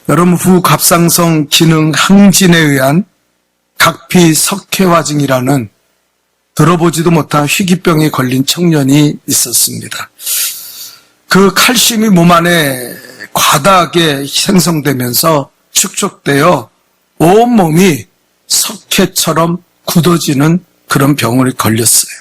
여러분, 후갑상선 기능 항진에 의한 각피 석회화증이라는 들어보지도 못한 희귀병에 걸린 청년이 있었습니다. 그 칼슘이 몸 안에 과다하게 생성되면서 축적되어 온몸이 석회처럼 굳어지는 그런 병을 걸렸어요.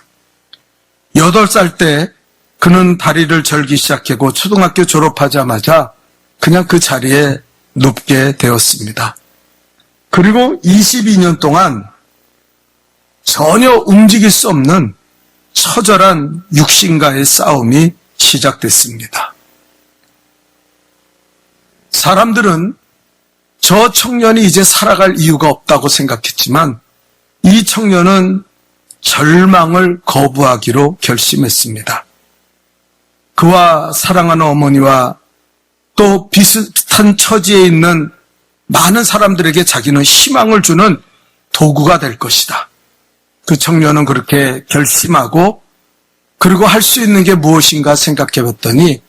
8살 때 그는 다리를 절기 시작하고 초등학교 졸업하자마자 그냥 그 자리에 눕게 되었습니다. 그리고 22년 동안 전혀 움직일 수 없는 처절한 육신과의 싸움이 시작됐습니다. 사람들은 저 청년이 이제 살아갈 이유가 없다고 생각했지만 이 청년은 절망을 거부하기로 결심했습니다. 그와 사랑하는 어머니와 또 비슷한 처지에 있는 많은 사람들에게 자기는 희망을 주는 도구가 될 것이다. 그 청년은 그렇게 결심하고 그리고 할 수 있는 게 무엇인가 생각해 봤더니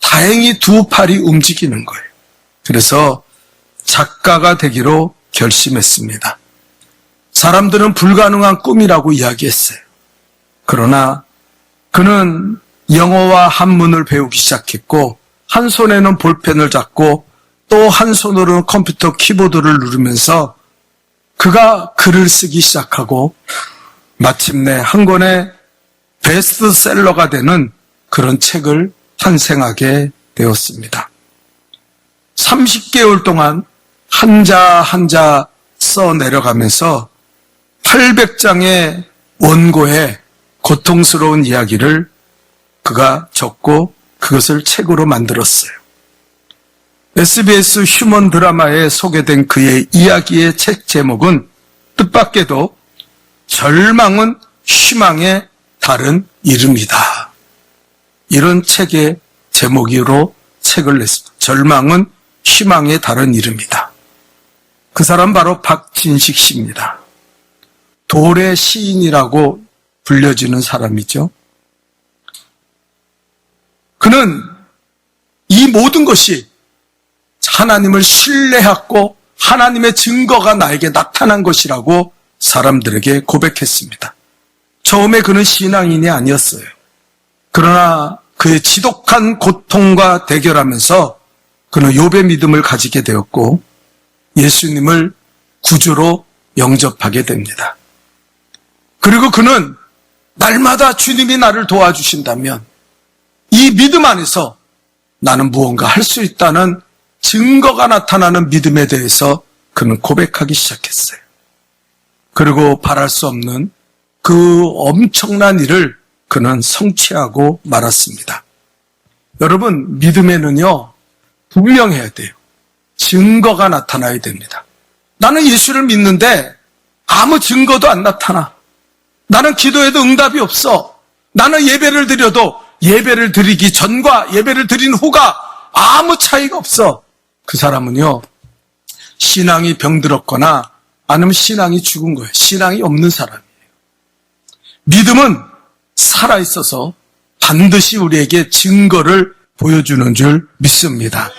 다행히 두 팔이 움직이는 거예요. 그래서 작가가 되기로 결심했습니다. 사람들은 불가능한 꿈이라고 이야기했어요. 그러나 그는 영어와 한문을 배우기 시작했고 한 손에는 볼펜을 잡고 또 한 손으로는 컴퓨터 키보드를 누르면서 그가 글을 쓰기 시작하고 마침내 한 권의 베스트셀러가 되는 그런 책을 탄생하게 되었습니다. 30개월 동안 한자 한자 써 내려가면서 800장의 원고의 고통스러운 이야기를 그가 적고 그것을 책으로 만들었어요. SBS 휴먼 드라마에 소개된 그의 이야기의 책 제목은 뜻밖에도 절망은 희망의 다른 이름이다. 이런 책의 제목으로 책을 냈습니다. 절망은 희망의 다른 이름이다. 그 사람 바로 박진식 씨입니다. 돌의 시인이라고 불려지는 사람이죠. 그는 이 모든 것이 하나님을 신뢰하고 하나님의 증거가 나에게 나타난 것이라고 사람들에게 고백했습니다. 처음에 그는 신앙인이 아니었어요. 그러나 그의 지독한 고통과 대결하면서 그는 욥의 믿음을 가지게 되었고 예수님을 구주로 영접하게 됩니다. 그리고 그는 날마다 주님이 나를 도와주신다면 이 믿음 안에서 나는 무언가 할 수 있다는 증거가 나타나는 믿음에 대해서 그는 고백하기 시작했어요. 그리고 바랄 수 없는 그 엄청난 일을 그는 성취하고 말았습니다. 여러분, 믿음에는요, 분명해야 돼요. 증거가 나타나야 됩니다. 나는 예수를 믿는데 아무 증거도 안 나타나. 나는 기도해도 응답이 없어. 나는 예배를 드려도 예배를 드리기 전과 예배를 드린 후가 아무 차이가 없어. 그 사람은요, 신앙이 병들었거나 아니면 신앙이 죽은 거예요. 신앙이 없는 사람이에요. 믿음은 살아있어서 반드시 우리에게 증거를 보여주는 줄 믿습니다.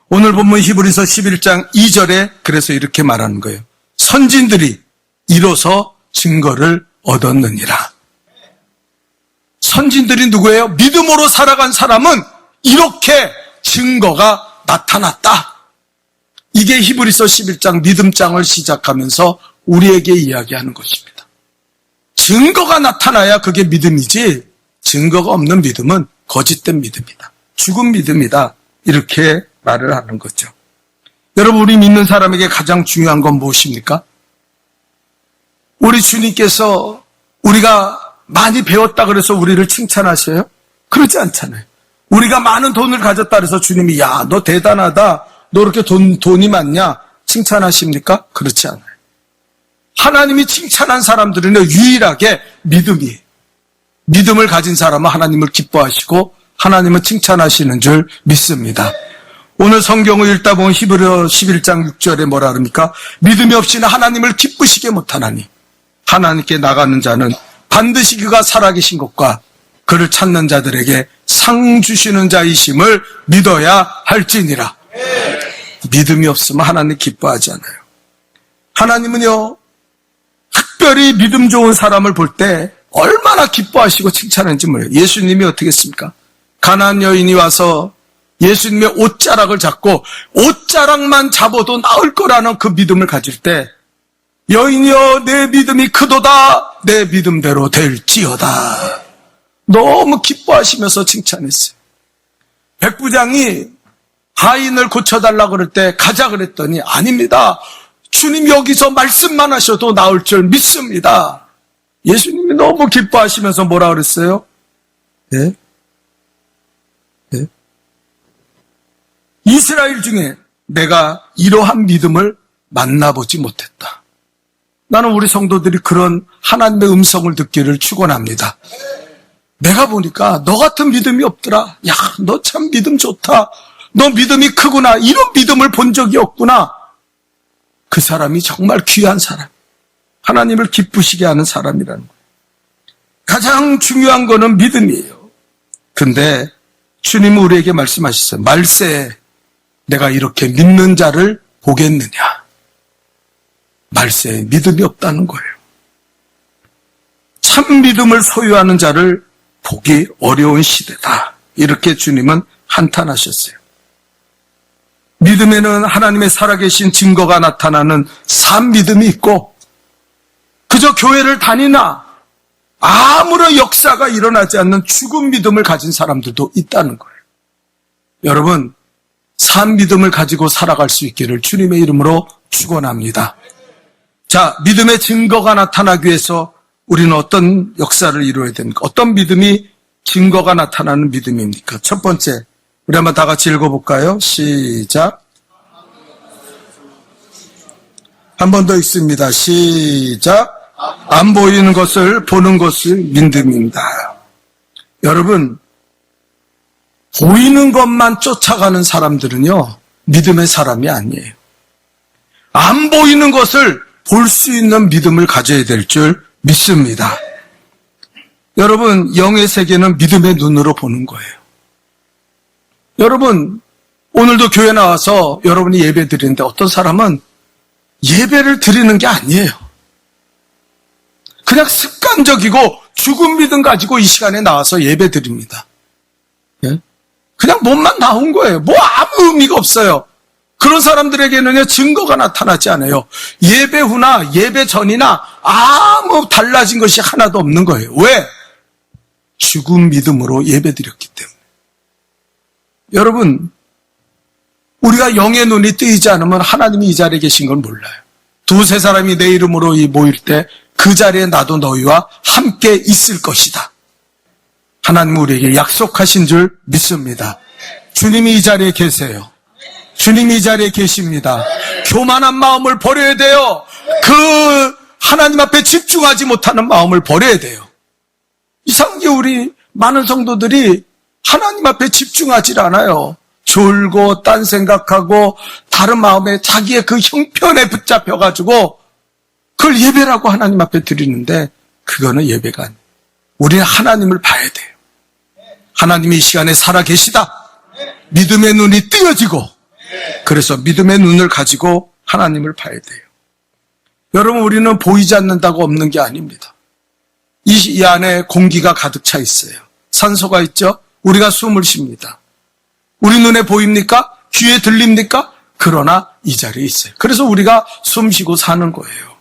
오늘 본문 히브리서 11장 2절에 그래서 이렇게 말하는 거예요. 선진들이 이로써 증거를 얻었느니라. 선진들이 누구예요? 믿음으로 살아간 사람은 이렇게 증거가 나타났다. 이게 히브리서 11장 믿음장을 시작하면서 우리에게 이야기하는 것입니다. 증거가 나타나야 그게 믿음이지 증거가 없는 믿음은 거짓된 믿음이다. 죽은 믿음이다. 이렇게 말을 하는 거죠. 여러분, 우리 믿는 사람에게 가장 중요한 건 무엇입니까? 우리 주님께서 우리가 많이 배웠다 그래서 우리를 칭찬하셔요? 그렇지 않잖아요. 우리가 많은 돈을 가졌다 그래서 주님이 야, 너 대단하다. 너 이렇게 돈이 많냐? 칭찬하십니까? 그렇지 않아요. 하나님이 칭찬한 사람들은 유일하게 믿음이에요. 믿음을 가진 사람은 하나님을 기뻐하시고 하나님은 칭찬하시는 줄 믿습니다. 오늘 성경을 읽다 보면 히브리서 11장 6절에 뭐라 그럽니까? 믿음이 없이는 하나님을 기쁘시게 못하나니 하나님께 나가는 자는 반드시 그가 살아계신 것과 그를 찾는 자들에게 상 주시는 자이심을 믿어야 할지니라. 믿음이 없으면 하나님 기뻐하지 않아요. 하나님은요, 특별히 믿음 좋은 사람을 볼 때 얼마나 기뻐하시고 칭찬하는지 몰라요. 예수님이 어떻게 했습니까? 가나안 여인이 와서 예수님의 옷자락을 잡고 옷자락만 잡아도 나을 거라는 그 믿음을 가질 때, 여인이여 내 믿음이 크도다, 내 믿음대로 될지어다, 너무 기뻐하시면서 칭찬했어요. 백부장이 하인을 고쳐달라고 그럴 때 가자 그랬더니 아닙니다, 주님 여기서 말씀만 하셔도 나을 줄 믿습니다. 예수님이 너무 기뻐하시면서 뭐라 그랬어요? 예? 예? 이스라엘 중에 내가 이러한 믿음을 만나보지 못했다. 나는 우리 성도들이 그런 하나님의 음성을 듣기를 축원합니다. 내가 보니까 너 같은 믿음이 없더라. 야, 너 참 믿음 좋다. 너 믿음이 크구나. 이런 믿음을 본 적이 없구나. 그 사람이 정말 귀한 사람, 하나님을 기쁘시게 하는 사람이라는 거예요. 가장 중요한 거는 믿음이에요. 근데 주님은 우리에게 말씀하셨어요. 말세에 내가 이렇게 믿는 자를 보겠느냐. 말세에 믿음이 없다는 거예요. 참 믿음을 소유하는 자를 보기 어려운 시대다. 이렇게 주님은 한탄하셨어요. 믿음에는 하나님의 살아계신 증거가 나타나는 산 믿음이 있고, 그저 교회를 다니나 아무런 역사가 일어나지 않는 죽은 믿음을 가진 사람들도 있다는 거예요. 여러분, 산 믿음을 가지고 살아갈 수 있기를 주님의 이름으로 축원합니다. 자, 믿음의 증거가 나타나기 위해서 우리는 어떤 역사를 이루어야 됩니까? 어떤 믿음이 증거가 나타나는 믿음입니까? 첫 번째, 우리 한번 다 같이 읽어볼까요? 시작. 한 번 더 읽습니다. 시작. 안 보이는 것을 보는 것을 믿음입니다. 여러분, 보이는 것만 쫓아가는 사람들은요, 믿음의 사람이 아니에요. 안 보이는 것을 볼 수 있는 믿음을 가져야 될 줄 믿습니다. 여러분, 영의 세계는 믿음의 눈으로 보는 거예요. 여러분, 오늘도 교회 나와서 여러분이 예배 드리는데 어떤 사람은 예배를 드리는 게 아니에요. 그냥 습관적이고 죽은 믿음 가지고 이 시간에 나와서 예배 드립니다. 예? 그냥 몸만 나온 거예요. 뭐 아무 의미가 없어요. 그런 사람들에게는요, 증거가 나타나지 않아요. 예배 후나 예배 전이나 아무 달라진 것이 하나도 없는 거예요. 왜? 죽은 믿음으로 예배 드렸기 때문에. 여러분, 우리가 영의 눈이 뜨이지 않으면 하나님이 이 자리에 계신 걸 몰라요. 두세 사람이 내 이름으로 모일 때 그 자리에 나도 너희와 함께 있을 것이다. 하나님은 우리에게 약속하신 줄 믿습니다. 주님이 이 자리에 계세요. 주님이 이 자리에 계십니다. 교만한 마음을 버려야 돼요. 그 하나님 앞에 집중하지 못하는 마음을 버려야 돼요. 이상하게 우리 많은 성도들이 하나님 앞에 집중하지 않아요. 졸고 딴 생각하고 다른 마음에 자기의 그 형편에 붙잡혀가지고 그걸 예배라고 하나님 앞에 드리는데 그거는 예배가 아니에요. 우리는 하나님을 봐야 돼요. 하나님이 이 시간에 살아계시다. 믿음의 눈이 뜨여지고, 그래서 믿음의 눈을 가지고 하나님을 봐야 돼요. 여러분, 우리는 보이지 않는다고 없는 게 아닙니다. 이 안에 공기가 가득 차 있어요. 산소가 있죠? 우리가 숨을 쉽니다. 우리 눈에 보입니까? 귀에 들립니까? 그러나 이 자리에 있어요. 그래서 우리가 숨 쉬고 사는 거예요.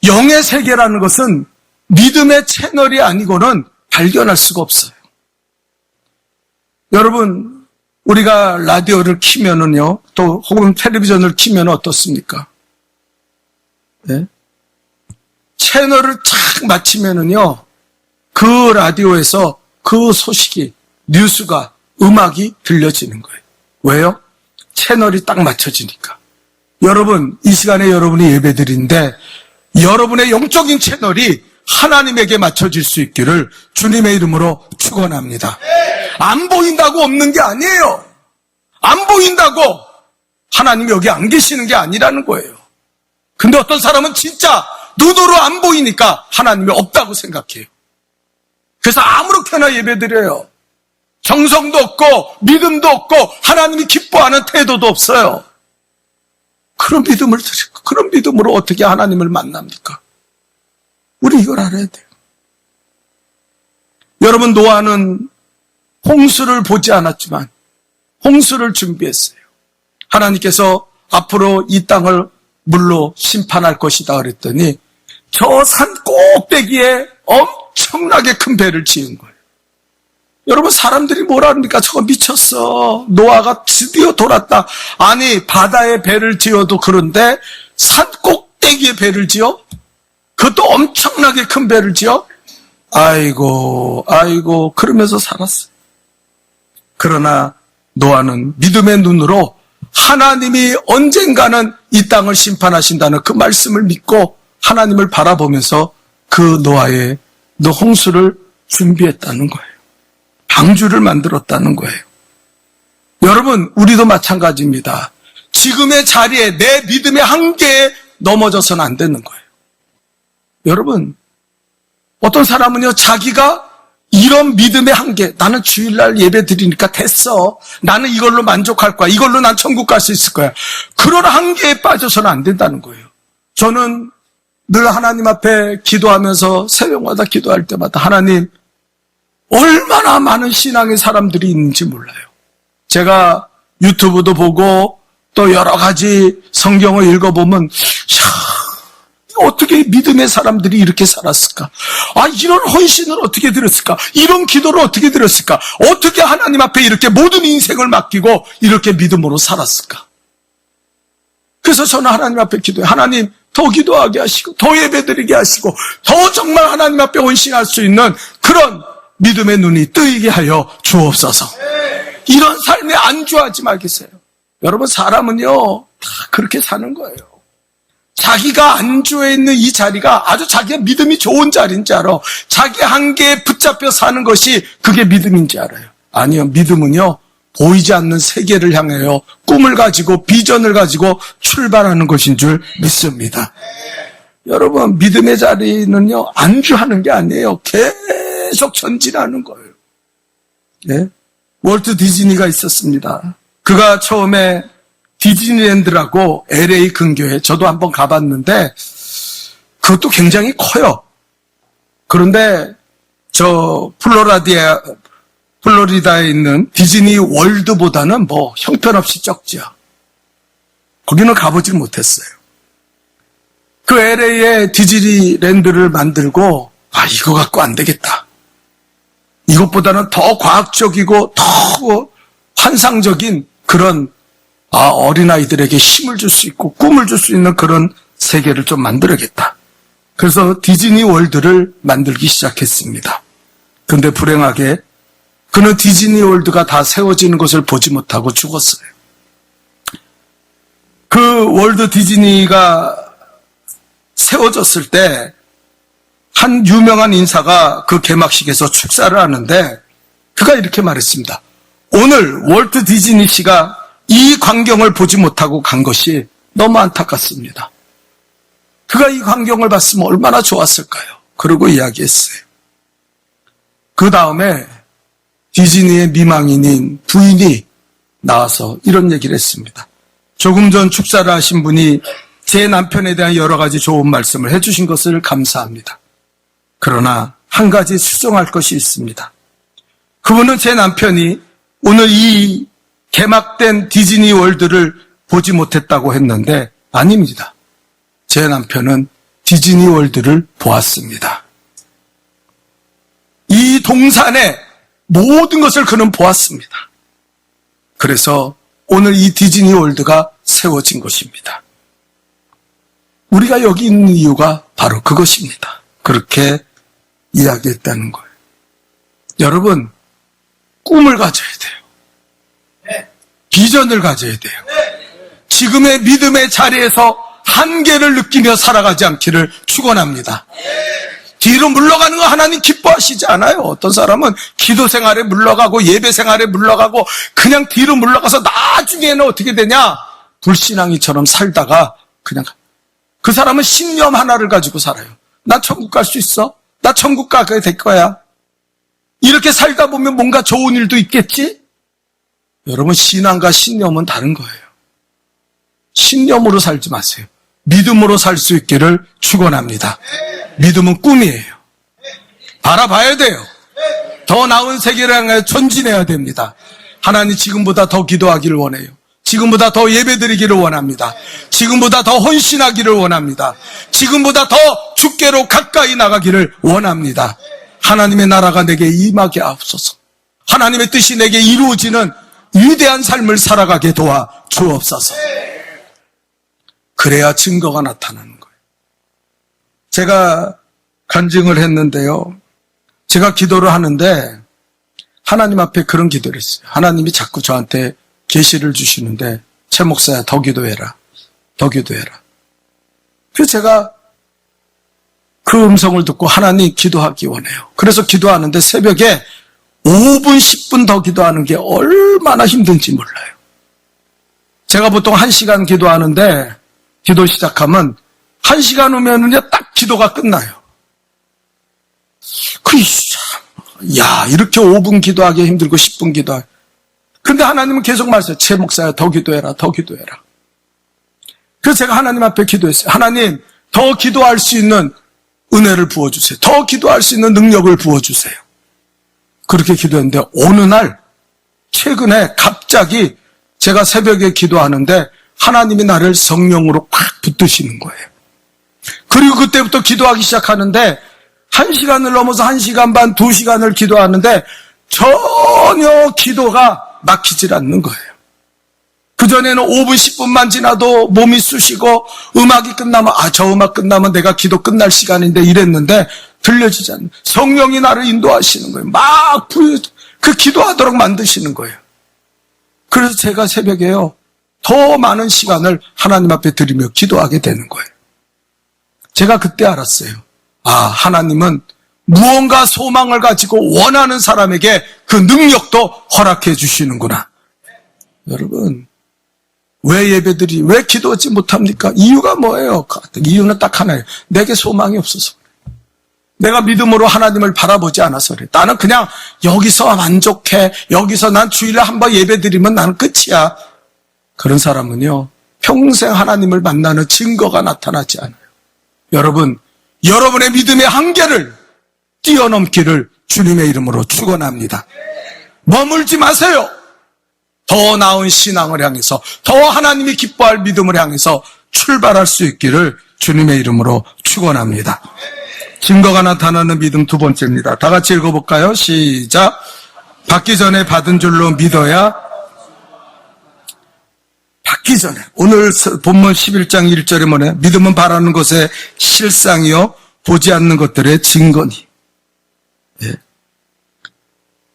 영의 세계라는 것은 믿음의 채널이 아니고는 발견할 수가 없어요. 여러분, 우리가 라디오를 키면은요, 또 혹은 텔레비전을 키면 어떻습니까? 네? 채널을 착 맞추면은요, 그 라디오에서 그 소식이, 뉴스가, 음악이 들려지는 거예요. 왜요? 채널이 딱 맞춰지니까. 여러분, 이 시간에 여러분이 예배드리는데 여러분의 영적인 채널이 하나님에게 맞춰질 수 있기를 주님의 이름으로 축원합니다. 안 보인다고 없는 게 아니에요. 안 보인다고 하나님이 여기 안 계시는 게 아니라는 거예요. 근데 어떤 사람은 진짜 눈으로 안 보이니까 하나님이 없다고 생각해요. 그래서 아무렇게나 예배드려요. 정성도 없고 믿음도 없고 하나님이 기뻐하는 태도도 없어요. 그런 믿음을 드리고 그런 믿음으로 어떻게 하나님을 만납니까? 우리 이걸 알아야 돼요. 여러분, 노아는 홍수를 보지 않았지만 홍수를 준비했어요. 하나님께서 앞으로 이 땅을 물로 심판할 것이다 그랬더니 저 산 꼭대기에 엄청나게 큰 배를 지은 거예요. 여러분, 사람들이 뭐라 합니까? 저거 미쳤어. 노아가 드디어 돌았다. 아니, 바다에 배를 지어도 그런데 산 꼭대기에 배를 지어? 그것도 엄청나게 큰 배를 지어? 아이고, 그러면서 살았어요. 그러나 노아는 믿음의 눈으로 하나님이 언젠가는 이 땅을 심판하신다는 그 말씀을 믿고 하나님을 바라보면서 그 노아의 홍수를 준비했다는 거예요. 방주를 만들었다는 거예요. 여러분, 우리도 마찬가지입니다. 지금의 자리에 내 믿음의 한계에 넘어져서는 안 되는 거예요. 여러분, 어떤 사람은요, 자기가 이런 믿음의 한계, 나는 주일날 예배 드리니까 됐어. 나는 이걸로 만족할 거야. 이걸로 난 천국 갈 수 있을 거야. 그런 한계에 빠져서는 안 된다는 거예요. 저는 늘 하나님 앞에 기도하면서 새벽마다 기도할 때마다 하나님, 얼마나 많은 신앙의 사람들이 있는지 몰라요. 제가 유튜브도 보고 또 여러 가지 성경을 읽어보면 어떻게 믿음의 사람들이 이렇게 살았을까? 이런 헌신을 어떻게 드렸을까? 이런 기도를 어떻게 드렸을까? 어떻게 하나님 앞에 이렇게 모든 인생을 맡기고 이렇게 믿음으로 살았을까? 그래서 저는 하나님 앞에 기도해요. 하나님, 더 기도하게 하시고 더 예배드리게 하시고 더 정말 하나님 앞에 헌신할 수 있는 그런 믿음의 눈이 뜨이게 하여 주옵소서. 이런 삶에 안주하지 말겠어요. 여러분, 사람은요 다 그렇게 사는 거예요. 자기가 안주해 있는 이 자리가 아주 자기가 믿음이 좋은 자리인지 알아. 자기 한계에 붙잡혀 사는 것이 그게 믿음인지 알아요. 아니요, 믿음은요 보이지 않는 세계를 향하여 꿈을 가지고 비전을 가지고 출발하는 것인 줄 믿습니다. 여러분, 믿음의 자리는요 안주하는 게 아니에요. 계속 전진하는 거예요. 네? 월트 디즈니가 있었습니다. 그가 처음에 디즈니랜드라고 LA 근교에 저도 한번 가봤는데 그것도 굉장히 커요. 그런데 저 플로리다에 있는 디즈니 월드보다는 뭐 형편없이 적지요. 거기는 가보질 못했어요. 그 LA에 디즈니랜드를 만들고 이거 갖고 안 되겠다. 이것보다는 더 과학적이고 더 환상적인 그런 어린아이들에게 힘을 줄 수 있고 꿈을 줄 수 있는 그런 세계를 좀 만들어야겠다. 그래서 디즈니 월드를 만들기 시작했습니다. 그런데 불행하게 그는 디즈니 월드가 다 세워지는 것을 보지 못하고 죽었어요. 그 월드 디즈니가 세워졌을 때 한 유명한 인사가 그 개막식에서 축사를 하는데 그가 이렇게 말했습니다. 오늘 월트 디즈니 씨가 이 광경을 보지 못하고 간 것이 너무 안타깝습니다. 그가 이 광경을 봤으면 얼마나 좋았을까요? 그러고 이야기했어요. 그 다음에 디즈니의 미망인인 부인이 나와서 이런 얘기를 했습니다. 조금 전 축사를 하신 분이 제 남편에 대한 여러 가지 좋은 말씀을 해주신 것을 감사합니다. 그러나 한 가지 수정할 것이 있습니다. 그분은 제 남편이 오늘 이 개막된 디즈니 월드를 보지 못했다고 했는데 아닙니다. 제 남편은 디즈니 월드를 보았습니다. 이 동산의 모든 것을 그는 보았습니다. 그래서 오늘 이 디즈니 월드가 세워진 것입니다. 우리가 여기 있는 이유가 바로 그것입니다. 그렇게 이야기했다는 거예요. 여러분, 꿈을 가져야 돼요. 비전을 가져야 돼요. 지금의 믿음의 자리에서 한계를 느끼며 살아가지 않기를 축원합니다. 뒤로 물러가는 거 하나님 기뻐하시지 않아요. 어떤 사람은 기도 생활에 물러가고 예배 생활에 물러가고 그냥 뒤로 물러가서 나중에는 어떻게 되냐? 불신앙이처럼 살다가 그냥 그 사람은 신념 하나를 가지고 살아요. 나 천국 갈 수 있어? 나 천국 가게 될 거야. 이렇게 살다 보면 뭔가 좋은 일도 있겠지? 여러분, 신앙과 신념은 다른 거예요. 신념으로 살지 마세요. 믿음으로 살 수 있기를 축원합니다. 믿음은 꿈이에요. 바라봐야 돼요. 더 나은 세계를 향해 전진해야 됩니다. 하나님, 지금보다 더 기도하기를 원해요. 지금보다 더 예배드리기를 원합니다. 지금보다 더 헌신하기를 원합니다. 지금보다 더 주께로 가까이 나가기를 원합니다. 하나님의 나라가 내게 임하게 하옵소서. 하나님의 뜻이 내게 이루어지는 위대한 삶을 살아가게 도와 주옵소서. 그래야 증거가 나타나는 거예요. 제가 간증을 했는데요. 제가 기도를 하는데 하나님 앞에 그런 기도를 했어요. 하나님이 자꾸 저한테 계시를 주시는데, 최 목사야, 더 기도해라. 더 기도해라. 그래서 제가 그 음성을 듣고 하나님, 기도하기 원해요. 그래서 기도하는데 새벽에 5분, 10분 더 기도하는 게 얼마나 힘든지 몰라요. 제가 보통 1시간 기도하는데, 기도 시작하면 1시간 후면은 딱 기도가 끝나요. 야, 이렇게 5분 기도하기 힘들고 10분 기도하기. 근데 하나님은 계속 말씀해요. 최 목사야, 더 기도해라, 더 기도해라. 그래서 제가 하나님 앞에 기도했어요. 하나님, 더 기도할 수 있는 은혜를 부어주세요. 더 기도할 수 있는 능력을 부어주세요. 그렇게 기도했는데 어느 날 최근에 갑자기 제가 새벽에 기도하는데 하나님이 나를 성령으로 팍 붙드시는 거예요. 그리고 그때부터 기도하기 시작하는데 1시간을 넘어서 1시간 반, 2시간을 기도하는데 전혀 기도가 막히질 않는 거예요. 그전에는 5분, 10분만 지나도 몸이 쑤시고 음악이 끝나면 저 음악 끝나면 내가 기도 끝날 시간인데 이랬는데 들려지지 않는, 성령이 나를 인도하시는 거예요. 막 그 기도하도록 만드시는 거예요. 그래서 제가 새벽에요, 더 많은 시간을 하나님 앞에 드리며 기도하게 되는 거예요. 제가 그때 알았어요. 하나님은 무언가 소망을 가지고 원하는 사람에게 그 능력도 허락해 주시는구나. 여러분, 왜 기도하지 못합니까? 이유가 뭐예요? 이유는 딱 하나예요. 내게 소망이 없어서 그래. 내가 믿음으로 하나님을 바라보지 않아서 그래. 나는 그냥 여기서 만족해. 여기서 난 주일에 한번 예배드리면 나는 끝이야. 그런 사람은요, 평생 하나님을 만나는 증거가 나타나지 않아요. 여러분, 여러분의 믿음의 한계를 뛰어넘기를 주님의 이름으로 축원합니다. 머물지 마세요. 더 나은 신앙을 향해서, 더 하나님이 기뻐할 믿음을 향해서 출발할 수 있기를 주님의 이름으로 축원합니다. 증거가 나타나는 믿음 두 번째입니다. 다 같이 읽어볼까요? 시작. 받기 전에 받은 줄로 믿어야. 받기 전에. 오늘 본문 11장 1절에 뭐래요? 믿음은 바라는 것의 실상이요 보지 않는 것들의 증거니. 예.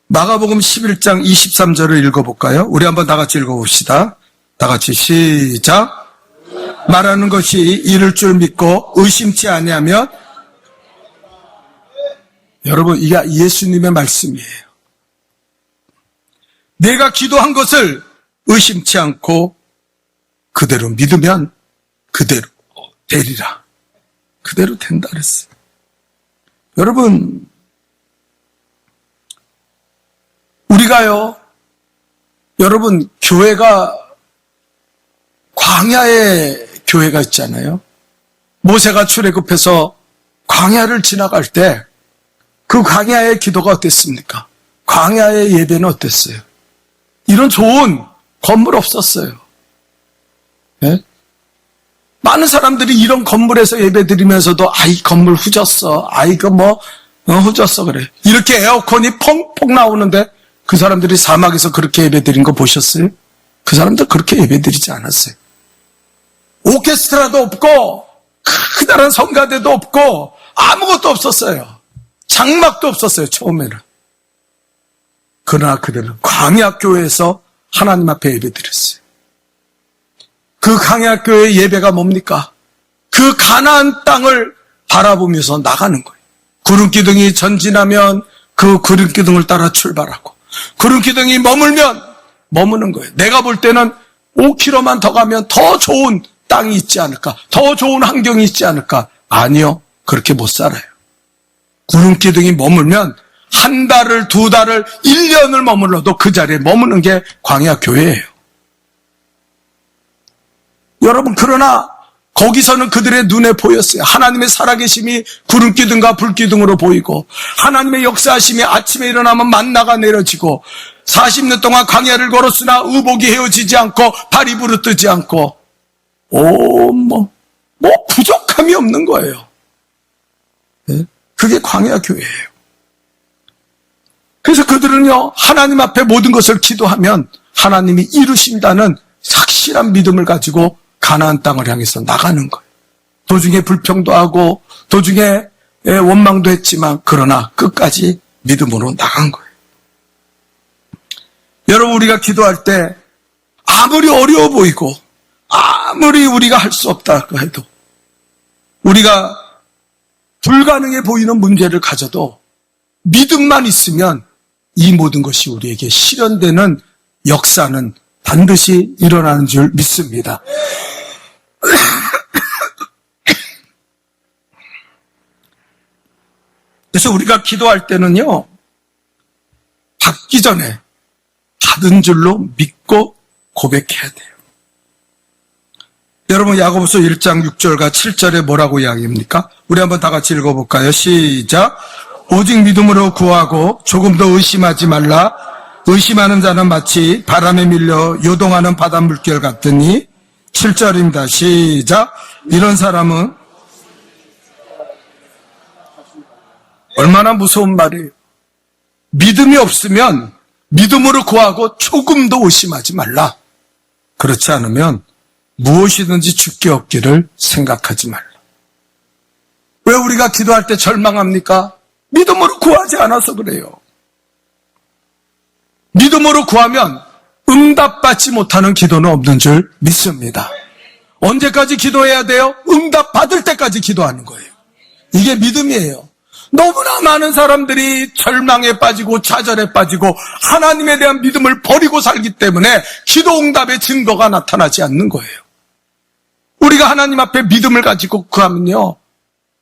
마가복음 11장 23절을 읽어볼까요? 우리 한번 다 같이 읽어봅시다. 다 같이 시작. 말하는 것이 이를 줄 믿고 의심치 아니하면. 여러분, 이게 예수님의 말씀이에요. 내가 기도한 것을 의심치 않고 그대로 믿으면 그대로 되리라. 그대로 된다 그랬어요. 여러분, 우리가요, 여러분, 교회가 광야의 교회가 있잖아요. 모세가 출애굽해서 광야를 지나갈 때 그 광야의 기도가 어땠습니까? 광야의 예배는 어땠어요? 이런 좋은 건물 없었어요. 네? 많은 사람들이 이런 건물에서 예배 드리면서도 이 건물 후졌어. 이거 후졌어 그래. 이렇게 에어컨이 펑펑 나오는데 그 사람들이 사막에서 그렇게 예배 드린 거 보셨어요? 그 사람들 그렇게 예배 드리지 않았어요. 오케스트라도 없고 크다란 성가대도 없고 아무것도 없었어요. 장막도 없었어요, 처음에는. 그러나 그들은 광야교회에서 하나님 앞에 예배 드렸어요. 그 광야교회의 예배가 뭡니까? 그 가나안 땅을 바라보면서 나가는 거예요. 구름기둥이 전진하면 그 구름기둥을 따라 출발하고, 구름기둥이 머물면 머무는 거예요. 내가 볼 때는 5km만 더 가면 더 좋은 땅이 있지 않을까? 더 좋은 환경이 있지 않을까? 아니요. 그렇게 못 살아요. 구름기둥이 머물면 한 달을, 두 달을, 1년을 머물러도 그 자리에 머무는 게 광야 교회예요. 여러분, 그러나 거기서는 그들의 눈에 보였어요. 하나님의 살아계심이 구름기둥과 불기둥으로 보이고, 하나님의 역사하심이 아침에 일어나면 만나가 내려지고, 40년 동안 광야를 걸었으나 의복이 헤어지지 않고 발이 부르뜨지 않고, 부족함이 없는 거예요. 그게 광야 교회예요. 그래서 그들은요, 하나님 앞에 모든 것을 기도하면 하나님이 이루신다는 확실한 믿음을 가지고 가나안 땅을 향해서 나가는 거예요. 도중에 불평도 하고 도중에 원망도 했지만 그러나 끝까지 믿음으로 나간 거예요. 여러분, 우리가 기도할 때 아무리 어려워 보이고 아무리 우리가 할 수 없다고 해도, 우리가 불가능해 보이는 문제를 가져도 믿음만 있으면 이 모든 것이 우리에게 실현되는 역사는 반드시 일어나는 줄 믿습니다. 그래서 우리가 기도할 때는요, 받기 전에 받은 줄로 믿고 고백해야 돼요. 여러분, 야고보서 1장 6절과 7절에 뭐라고 이야기합니까? 우리 한번 다 같이 읽어볼까요? 시작. 오직 믿음으로 구하고 조금도 의심하지 말라. 의심하는 자는 마치 바람에 밀려 요동하는 바다 물결 같으니. 7절입니다. 시작. 이런 사람은 얼마나 무서운 말이에요. 믿음이 없으면 믿음으로 구하고 조금도 의심하지 말라. 그렇지 않으면 무엇이든지 죽게 없기를 생각하지 말라. 왜 우리가 기도할 때 절망합니까? 믿음으로 구하지 않아서 그래요. 믿음으로 구하면 응답받지 못하는 기도는 없는 줄 믿습니다. 언제까지 기도해야 돼요? 응답받을 때까지 기도하는 거예요. 이게 믿음이에요. 너무나 많은 사람들이 절망에 빠지고 좌절에 빠지고 하나님에 대한 믿음을 버리고 살기 때문에 기도 응답의 증거가 나타나지 않는 거예요. 우리가 하나님 앞에 믿음을 가지고 구하면요,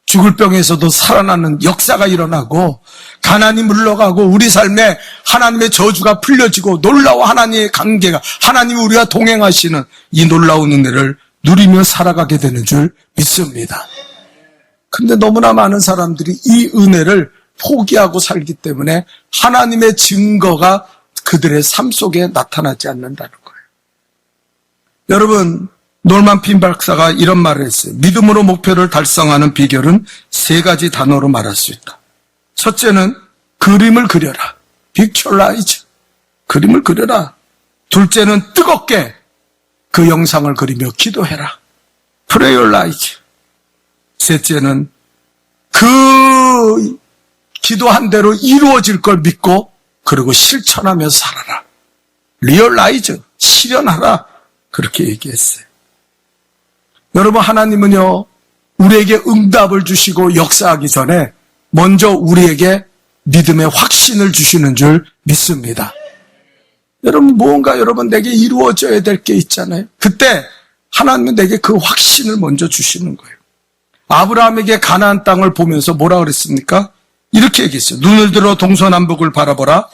죽을 병에서도 살아나는 역사가 일어나고 가난이 물러가고 우리 삶에 하나님의 저주가 풀려지고 놀라운 하나님의 관계가, 하나님이 우리와 동행하시는 이 놀라운 은혜를 누리며 살아가게 되는 줄 믿습니다. 근데 너무나 많은 사람들이 이 은혜를 포기하고 살기 때문에 하나님의 증거가 그들의 삶 속에 나타나지 않는다는 거예요. 여러분, 놀만 핀 박사가 이런 말을 했어요. 믿음으로 목표를 달성하는 비결은 3가지 단어로 말할 수 있다. 첫째는 그림을 그려라. Visualize. 그림을 그려라. 둘째는 뜨겁게 그 영상을 그리며 기도해라. Prayerlize. 셋째는 그 기도한 대로 이루어질 걸 믿고 그리고 실천하며 살아라. Realize. 실현하라. 그렇게 얘기했어요. 여러분, 하나님은요, 우리에게 응답을 주시고 역사하기 전에 먼저 우리에게 믿음의 확신을 주시는 줄 믿습니다. 여러분, 무언가 내게 이루어져야 될 게 있잖아요. 그때 하나님은 내게 그 확신을 먼저 주시는 거예요. 아브라함에게 가나안 땅을 보면서 뭐라 그랬습니까? 이렇게 얘기했어요. 눈을 들어 동서남북을 바라보라.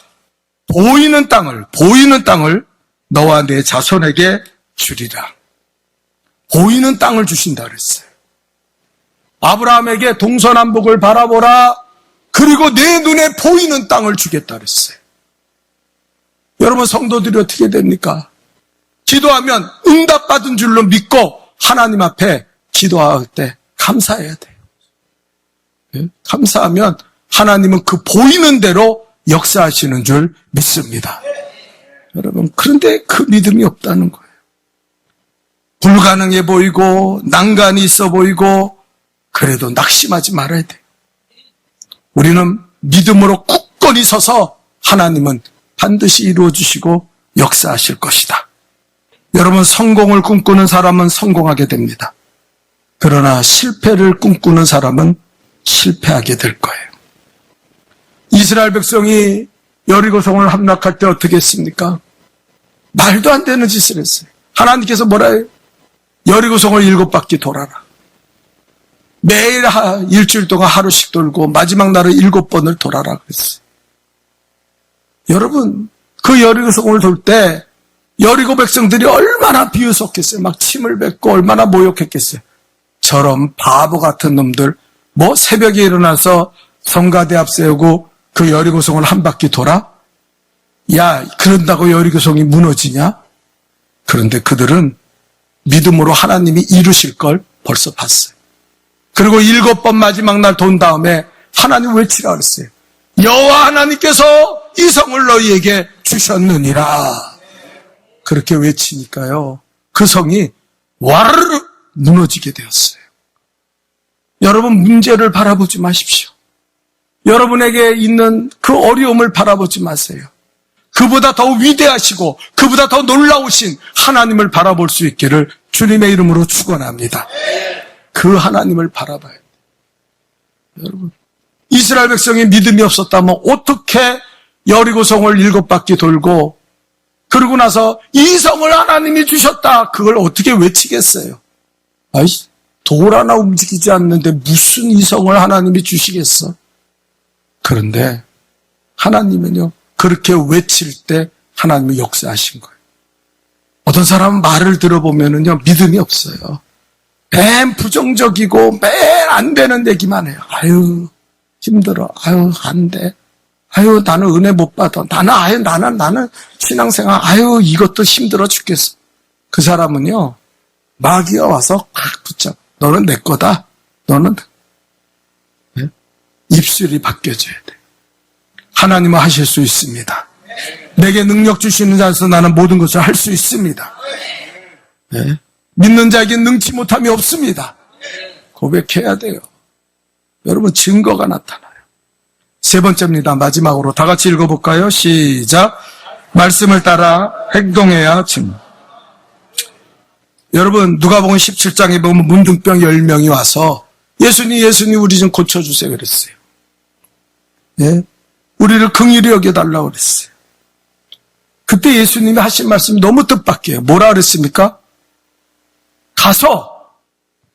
보이는 땅을 너와 내 자손에게 주리라. 보이는 땅을 주신다 그랬어요. 아브라함에게 동서남북을 바라보라. 그리고 내 눈에 보이는 땅을 주겠다 그랬어요. 여러분, 성도들이 어떻게 됩니까? 기도하면 응답받은 줄로 믿고 하나님 앞에 기도할 때 감사해야 돼요. 감사하면 하나님은 그 보이는 대로 역사하시는 줄 믿습니다. 여러분, 그런데 그 믿음이 없다는 거예요. 불가능해 보이고 난간이 있어 보이고 그래도 낙심하지 말아야 돼요. 우리는 믿음으로 굳건히 서서 하나님은 반드시 이루어주시고 역사하실 것이다. 여러분, 성공을 꿈꾸는 사람은 성공하게 됩니다. 그러나 실패를 꿈꾸는 사람은 실패하게 될 거예요. 이스라엘 백성이 여리고성을 함락할 때 어떻게 했습니까? 말도 안 되는 짓을 했어요. 하나님께서 뭐라 해요? 여리고성을 7바퀴 돌아라. 매일 일주일 동안 하루씩 돌고 마지막 날은 7번을 돌아라 그랬어요. 여러분, 그 여리고성을 돌 때 여리고 백성들이 얼마나 비웃었겠어요. 막 침을 뱉고 얼마나 모욕했겠어요. 저런 바보 같은 놈들, 뭐 새벽에 일어나서 성가대 앞 세우고 그 여리고성을 한 바퀴 돌아? 야, 그런다고 여리고성이 무너지냐? 그런데 그들은 믿음으로 하나님이 이루실 걸 벌써 봤어요. 그리고 7번 마지막 날 돈 다음에 하나님 외치라 그랬어요. 여호와 하나님께서 이 성을 너희에게 주셨느니라. 그렇게 외치니까요, 그 성이 와르르 무너지게 되었어요. 여러분, 문제를 바라보지 마십시오. 여러분에게 있는 그 어려움을 바라보지 마세요. 그보다 더 위대하시고 그보다 더 놀라우신 하나님을 바라볼 수 있기를 주님의 이름으로 축원합니다. 그 하나님을 바라봐야 돼요. 여러분, 이스라엘 백성이 믿음이 없었다면 어떻게 여리고성을 7바퀴 돌고 그러고 나서 이 성을 하나님이 주셨다, 그걸 어떻게 외치겠어요? 아이씨, 돌 하나 움직이지 않는데 무슨 이 성을 하나님이 주시겠어? 그런데 하나님은요, 그렇게 외칠 때 하나님이 역사하신 거예요. 어떤 사람은 말을 들어보면은요, 믿음이 없어요. 맨 부정적이고 맨 안 되는 얘기만 해요. 아유, 힘들어. 아유, 안 돼. 아유, 나는 은혜 못 받아. 나는 신앙생활, 아유, 이것도 힘들어 죽겠어. 그 사람은요, 마귀가 와서 팍 붙잡아. 너는 내 거다. 너는, 네? 입술이 바뀌어져야 돼. 하나님은 하실 수 있습니다. 내게 능력 주시는 자에서 나는 모든 것을 할 수 있습니다. 네? 믿는 자에게 능치 못함이 없습니다. 고백해야 돼요. 여러분, 증거가 나타나요. 세 번째입니다. 마지막으로 다 같이 읽어볼까요? 시작. 말씀을 따라 행동해야 증거. 여러분, 누가복음 17장에 보면 문둥병 10명이 와서 예수님 우리 좀 고쳐주세요 그랬어요. 예? 우리를 긍휼히 여겨달라고 그랬어요. 그때 예수님이 하신 말씀이 너무 뜻밖이에요. 뭐라 그랬습니까? 가서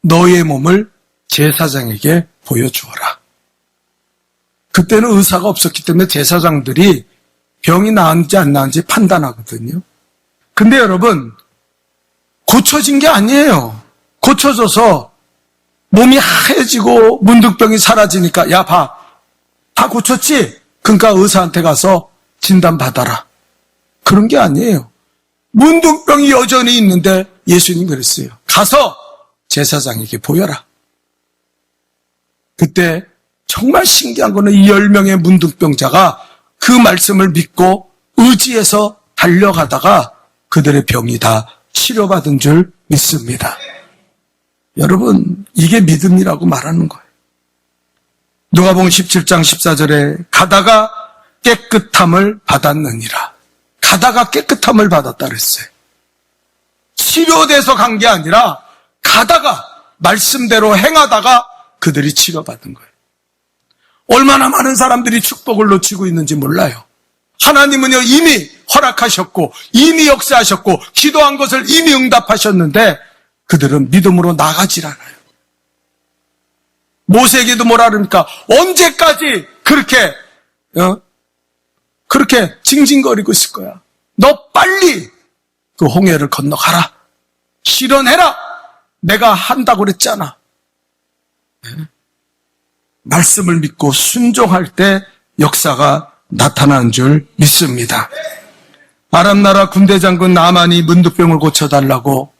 너의 몸을 제사장에게 보여주어라. 그때는 의사가 없었기 때문에 제사장들이 병이 나은지 안 나은지 판단하거든요. 근데 여러분, 고쳐진 게 아니에요. 고쳐져서 몸이 하얘지고 문둥병이 사라지니까 야, 봐. 다 고쳤지? 그러니까 의사한테 가서 진단받아라. 그런 게 아니에요. 문둥병이 여전히 있는데 예수님 그랬어요. 가서 제사장에게 보여라. 그때 정말 신기한 거는 이 10명의 문둥병자가 그 말씀을 믿고 의지해서 달려가다가 그들의 병이 다 치료받은 줄 믿습니다. 여러분, 이게 믿음이라고 말하는 거예요. 누가복음 17장 14절에 가다가 깨끗함을 받았느니라. 가다가 깨끗함을 받았다 그랬어요. 치료돼서 간 게 아니라 가다가 말씀대로 행하다가 그들이 치료받은 거예요. 얼마나 많은 사람들이 축복을 놓치고 있는지 몰라요. 하나님은요, 이미 허락하셨고 이미 역사하셨고 기도한 것을 이미 응답하셨는데 그들은 믿음으로 나가질 않아요. 모세에게도 뭐라 그럽니까? 언제까지 그렇게 징징거리고 있을 거야? 너 빨리 그 홍해를 건너가라. 실현해라. 내가 한다고 그랬잖아. 말씀을 믿고 순종할 때 역사가 나타나는 줄 믿습니다. 아람 나라 군대 장군 나만이 문둥병을 고쳐달라고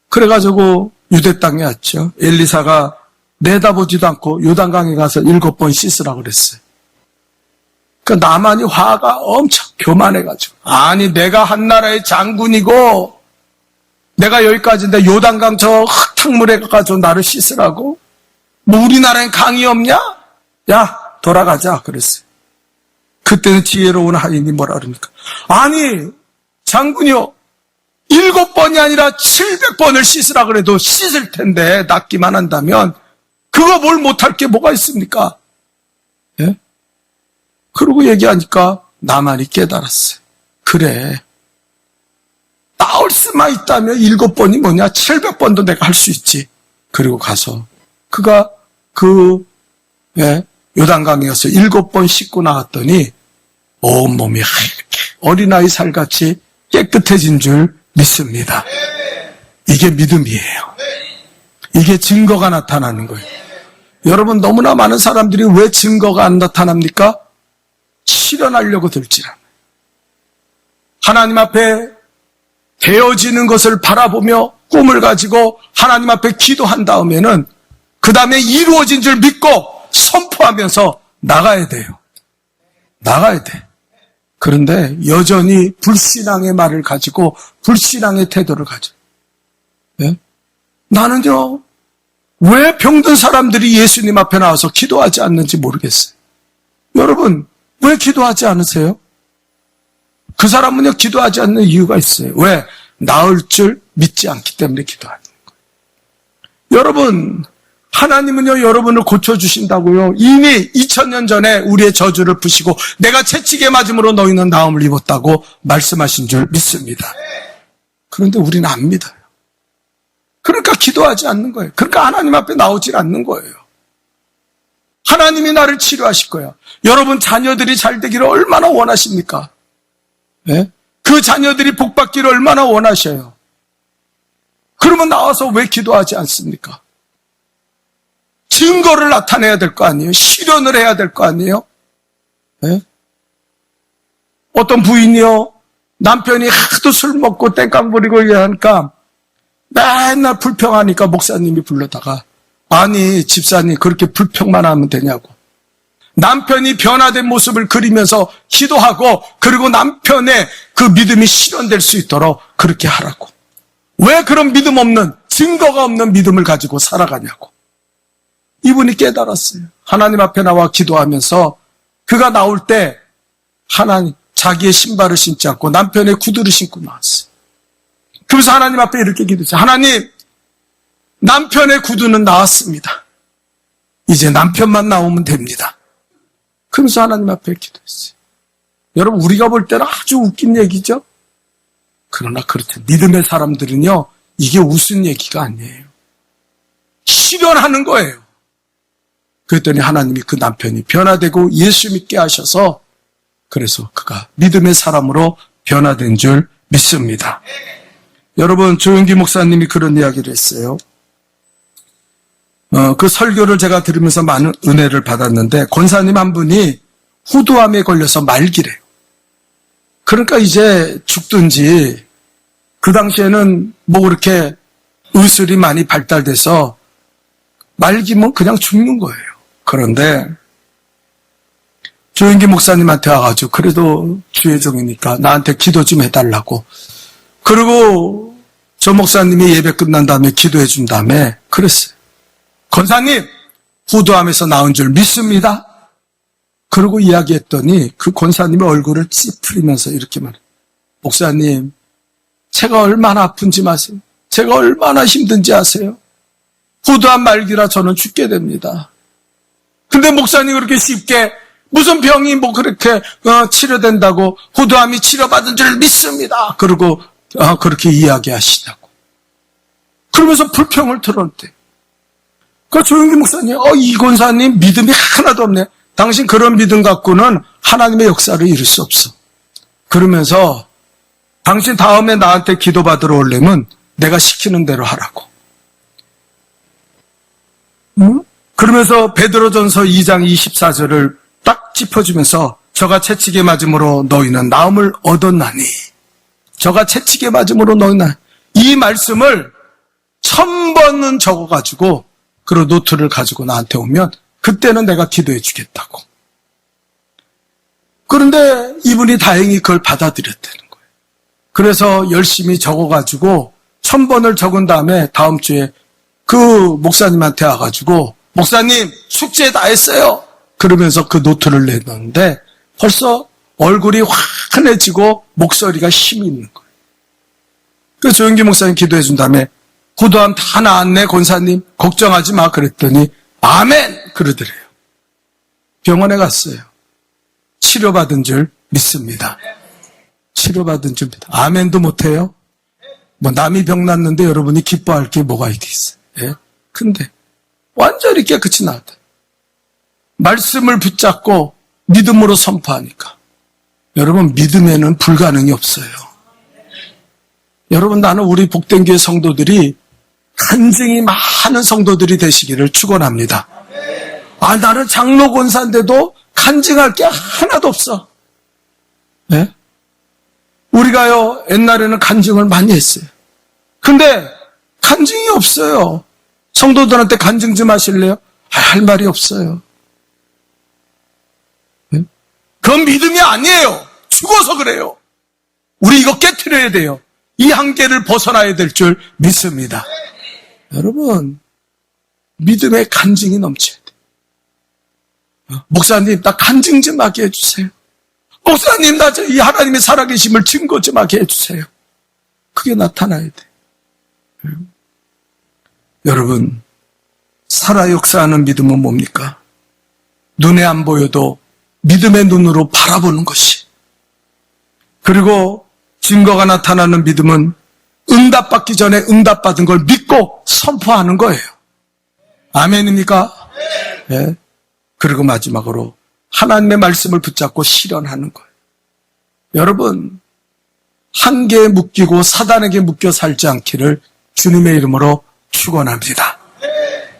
그래가지고 유대 땅에 왔죠. 엘리사가 내다보지도 않고 요단강에 가서 7번 씻으라고 그랬어요. 그 나만이 화가 엄청 교만해가지고, 아니 내가 한 나라의 장군이고 내가 여기까지인데 요단강 저 흙탕물에 가가지고 나를 씻으라고? 뭐 우리나라엔 강이 없냐? 야, 돌아가자 그랬어요. 그때는 지혜로운 하인이 뭐라 그럽니까? 아니 장군이요, 7번이 아니라 700번을 씻으라 그래도 씻을 텐데 낫기만 한다면 그거 뭘 못할 게 뭐가 있습니까? 예? 그러고 얘기하니까 나만이 깨달았어요. 그래, 나올 수만 있다면 7번이 뭐냐, 700번도 내가 할 수 있지. 그리고 가서 그가 요단강에 가서 7번 씻고 나왔더니 온몸이 어린아이 살같이 깨끗해진 줄 믿습니다. 이게 믿음이에요. 이게 증거가 나타나는 거예요. 여러분, 너무나 많은 사람들이 왜 증거가 안 나타납니까? 실현하려고 들지라. 하나님 앞에 되어지는 것을 바라보며 꿈을 가지고 하나님 앞에 기도한 다음에는 그 다음에 이루어진 줄 믿고 선포하면서 나가야 돼요. 나가야 돼. 그런데 여전히 불신앙의 말을 가지고 불신앙의 태도를 가져. 예? 나는요, 왜 병든 사람들이 예수님 앞에 나와서 기도하지 않는지 모르겠어요. 여러분, 왜 기도하지 않으세요? 그 사람은요, 기도하지 않는 이유가 있어요. 왜? 나을 줄 믿지 않기 때문에 기도하는 거예요. 여러분, 하나님은요, 여러분을 고쳐주신다고요. 이미 2000년 전에 우리의 저주를 푸시고 내가 채찍에 맞음으로 너희는 나음을 입었다고 말씀하신 줄 믿습니다. 그런데 우리는 안 믿어요. 그러니까 기도하지 않는 거예요. 그러니까 하나님 앞에 나오질 않는 거예요. 하나님이 나를 치료하실 거예요. 여러분 자녀들이 잘 되기를 얼마나 원하십니까? 네? 그 자녀들이 복받기를 얼마나 원하셔요. 그러면 나와서 왜 기도하지 않습니까? 증거를 나타내야 될 거 아니에요? 실현을 해야 될 거 아니에요? 네? 어떤 부인이요, 남편이 하도 술 먹고 땡깡 부리고 이러니까 맨날 불평하니까 목사님이 불러다가, 아니 집사님 그렇게 불평만 하면 되냐고. 남편이 변화된 모습을 그리면서 기도하고, 그리고 남편의 그 믿음이 실현될 수 있도록 그렇게 하라고. 왜 그런 믿음 없는, 증거가 없는 믿음을 가지고 살아가냐고. 이분이 깨달았어요. 하나님 앞에 나와 기도하면서 그가 나올 때 하나님, 자기의 신발을 신지 않고 남편의 구두를 신고 나왔어요. 그래서 하나님 앞에 이렇게 기도했어요. 하나님, 남편의 구두는 나왔습니다. 이제 남편만 나오면 됩니다. 그러면서 하나님 앞에 기도했어요. 여러분, 우리가 볼 때는 아주 웃긴 얘기죠? 그러나 그렇죠. 믿음의 사람들은요, 이게 웃은 얘기가 아니에요. 실현하는 거예요. 그랬더니 하나님이 그 남편이 변화되고 예수 믿게 하셔서, 그래서 그가 믿음의 사람으로 변화된 줄 믿습니다. 여러분, 조용기 목사님이 그런 이야기를 했어요. 그 설교를 제가 들으면서 많은 은혜를 받았는데, 권사님 한 분이 후두암에 걸려서 말기래요. 그러니까 이제 죽든지, 그 당시에는 뭐 그렇게 의술이 많이 발달돼서 말기면 그냥 죽는 거예요. 그런데 조영기 목사님한테 와가지고, 그래도 주의 종이니까 나한테 기도 좀 해달라고. 그리고 저 목사님이 예배 끝난 다음에 기도해 준 다음에 그랬어요. 권사님, 후두암에서 나온 줄 믿습니다. 그러고 이야기했더니 그 권사님의 얼굴을 찌푸리면서 이렇게 말해요. 목사님, 제가 얼마나 아픈지 아세요? 제가 얼마나 힘든지 아세요? 후두암 말기라 저는 죽게 됩니다. 근데 목사님 그렇게 쉽게 무슨 병이 뭐 그렇게 치료된다고, 후두암이 치료받은 줄 믿습니다. 그리고 그렇게 이야기하시냐고. 그러면서 불평을 들었대. 그 조영기 목사님, 이 권사님 믿음이 하나도 없네. 당신 그런 믿음 갖고는 하나님의 역사를 이룰 수 없어. 그러면서 당신 다음에 나한테 기도받으러 오려면 내가 시키는 대로 하라고. 응? 그러면서 베드로전서 2장 24절을 딱 짚어주면서, 저가 채찍에 맞음으로 너희는 나음을 얻었나니, 저가 채찍에 맞음으로 너희는, 이 말씀을 1000번은 적어가지고 그리고 노트를 가지고 나한테 오면 그때는 내가 기도해 주겠다고. 그런데 이분이 다행히 그걸 받아들였다는 거예요. 그래서 열심히 적어가지고 1000번을 적은 다음에 다음 주에 그 목사님한테 와가지고, 목사님 숙제 다 했어요. 그러면서 그 노트를 내놓는데 벌써 얼굴이 환해지고 목소리가 힘이 있는 거예요. 그래서 조영기 목사님 기도해 준 다음에, 후두암 다 나았네 권사님, 걱정하지 마. 그랬더니 아멘 그러더래요. 병원에 갔어요. 치료받은 줄 믿습니다. 치료받은 줄 믿습니다. 아멘도 못해요? 뭐 남이 병 났는데 여러분이 기뻐할 게 뭐가 있겠어요? 예? 근데 완전히 깨끗이 나왔다. 말씀을 붙잡고 믿음으로 선포하니까. 여러분, 믿음에는 불가능이 없어요. 여러분, 나는 우리 복된 교회 성도들이 간증이 많은 성도들이 되시기를 축원합니다. 나는 장로 권사인데도 간증할 게 하나도 없어. 네? 우리가요, 옛날에는 간증을 많이 했어요. 근데 간증이 없어요. 성도들한테 간증 좀 하실래요? 할 말이 없어요. 네? 그건 믿음이 아니에요. 죽어서 그래요. 우리 이거 깨트려야 돼요. 이 한계를 벗어나야 될 줄 믿습니다. 여러분, 믿음의 간증이 넘쳐야 돼요. 목사님, 나 간증 좀 하게 해주세요. 목사님, 나 이 하나님의 살아계심을 증거 좀 하게 해주세요. 그게 나타나야 돼요. 여러분, 살아 역사하는 믿음은 뭡니까? 눈에 안 보여도 믿음의 눈으로 바라보는 것이. 그리고 증거가 나타나는 믿음은 응답받기 전에 응답받은 걸 믿고 선포하는 거예요. 아멘입니까? 네. 그리고 마지막으로 하나님의 말씀을 붙잡고 실현하는 거예요. 여러분, 한계에 묶이고 사단에게 묶여 살지 않기를 주님의 이름으로 축원합니다.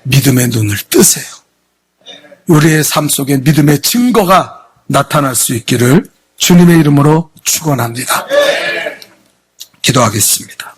믿음의 눈을 뜨세요. 우리의 삶 속에 믿음의 증거가 나타날 수 있기를 주님의 이름으로 축원합니다. 기도하겠습니다.